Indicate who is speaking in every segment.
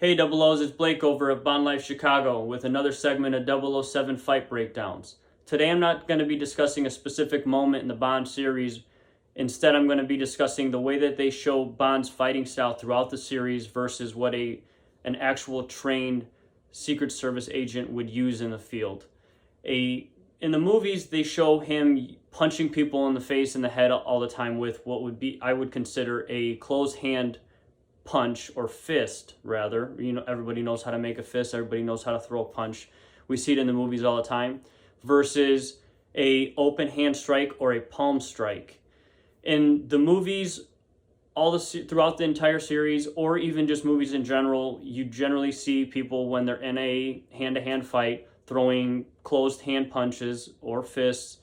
Speaker 1: Hey Double O's, it's Blake over at Bond Life Chicago with another segment of 007 Fight Breakdowns. Today I'm not going to be discussing a specific moment in the Bond series. Instead, I'm going to be discussing the way that they show Bond's fighting style throughout the series versus what an actual trained Secret Service agent would use in the field. In the movies, they show him punching people in the face and the head all the time with what I would consider a closed hand punch, or fist rather. Everybody knows how to make a fist, everybody knows how to throw a punch. We see it in the movies all the time, versus a open hand strike or a palm strike. In the movies, throughout the entire series, or even just movies in general, you generally see people when they're in a hand-to-hand fight throwing closed hand punches or fists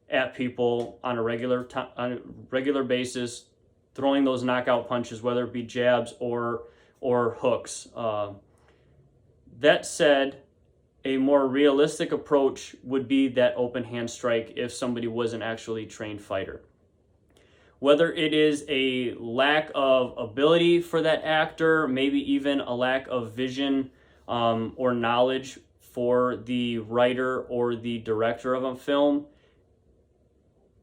Speaker 1: at people on a regular basis, throwing those knockout punches, whether it be jabs or hooks. That said, a more realistic approach would be that open hand strike if somebody was an actually trained fighter. Whether it is a lack of ability for that actor, maybe even a lack of vision or knowledge for the writer or the director of a film,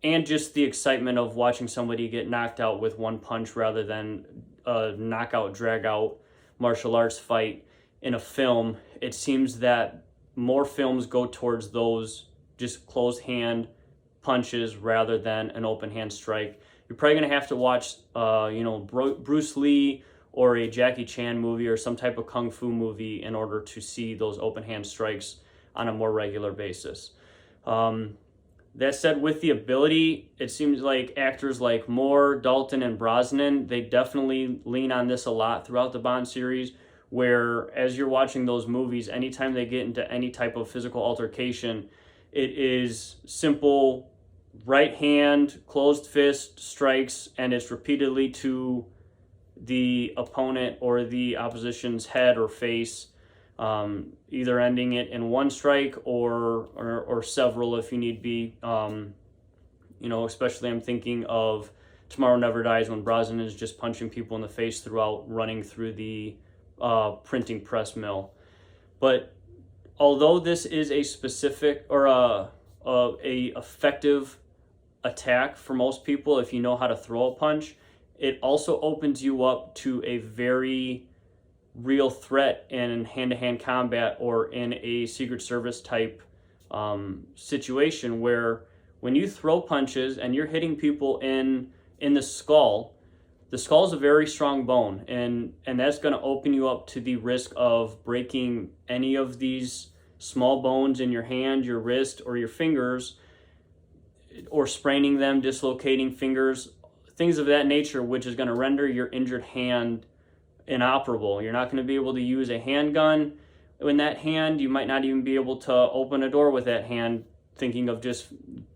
Speaker 1: and just the excitement of watching somebody get knocked out with one punch rather than a knockout, drag-out martial arts fight in a film, it seems that more films go towards those just closed hand punches rather than an open hand strike. You're probably going to have to watch Bruce Lee or a Jackie Chan movie or some type of kung fu movie in order to see those open hand strikes on a more regular basis. That said, with the ability, it seems like actors like Moore, Dalton, and Brosnan, they definitely lean on this a lot throughout the Bond series, where as you're watching those movies, anytime they get into any type of physical altercation, it is simple right hand, closed fist strikes, and it's repeatedly to the opponent or the opposition's head or face, either ending it in one strike or several if you need be. Especially I'm thinking of Tomorrow Never Dies, when Brosnan is just punching people in the face throughout running through the printing press mill. But although this is a specific or a effective attack for most people, if you know how to throw a punch, it also opens you up to a very real threat in hand-to-hand combat or in a Secret Service type situation, where when you throw punches and you're hitting people in the skull is a very strong bone, and that's going to open you up to the risk of breaking any of these small bones in your hand, your wrist, or your fingers, or spraining them, dislocating fingers, things of that nature, which is going to render your injured hand inoperable. You're not going to be able to use a handgun in that hand. You might not even be able to open a door with that hand, thinking of just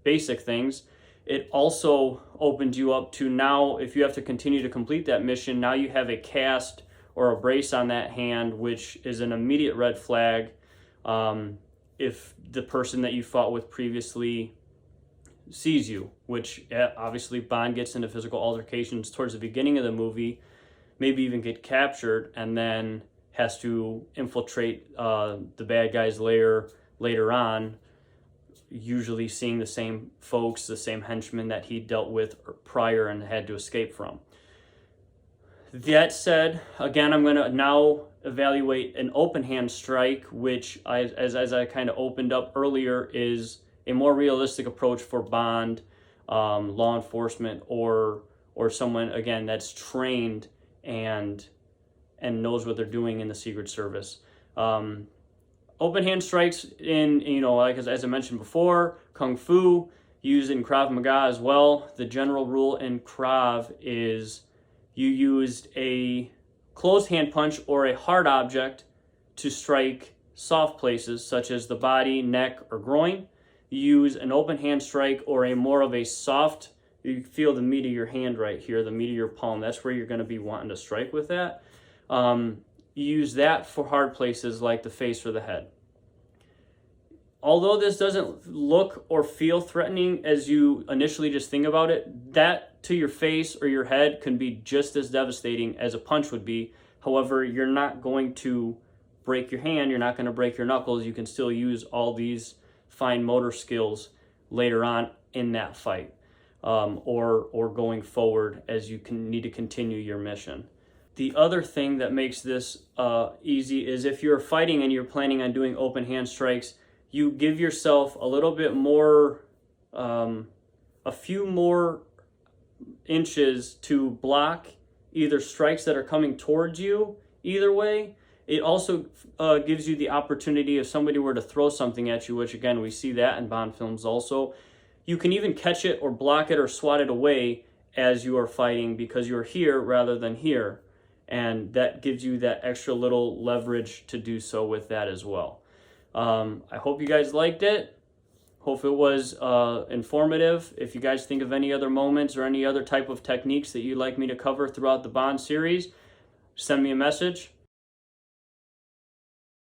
Speaker 1: basic things. It also opens you up to, now if you have to continue to complete that mission, now you have a cast or a brace on that hand, which is an immediate red flag if the person that you fought with previously sees you, which obviously Bond gets into physical altercations towards the beginning of the movie, maybe even get captured, and then has to infiltrate the bad guy's lair later on, usually seeing the same folks, the same henchmen that he dealt with prior and had to escape from. That said, again, I'm going to now evaluate an open hand strike, which, as I kind of opened up earlier, is a more realistic approach for Bond, law enforcement, or someone, again, that's trained and knows what they're doing in the Secret Service. Open hand strikes as I mentioned before, Kung Fu, used in Krav Maga as well. The general rule in Krav is you used a closed hand punch or a hard object to strike soft places such as the body, neck, or groin. You use an open hand strike or a more of a soft, you feel the meat of your hand right here, the meat of your palm, that's where you're going to be wanting to strike with that. You use that for hard places like the face or the head. Although this doesn't look or feel threatening as you initially just think about it, that to your face or your head can be just as devastating as a punch would be, However, you're not going to break your hand, you're not going to break your knuckles. You can still use all these fine motor skills later on in that fight, or going forward as you need to continue your mission. The other thing that makes this easy is if you're fighting and you're planning on doing open hand strikes, you give yourself a little bit more, a few more inches to block either strikes that are coming towards you either way. It also gives you the opportunity if somebody were to throw something at you, which again, we see that in Bond films also, you can even catch it or block it or swat it away as you are fighting because you're here rather than here. And that gives you that extra little leverage to do so with that as well. I hope you guys liked it. Hope it was informative. If you guys think of any other moments or any other type of techniques that you'd like me to cover throughout the Bond series, send me a message.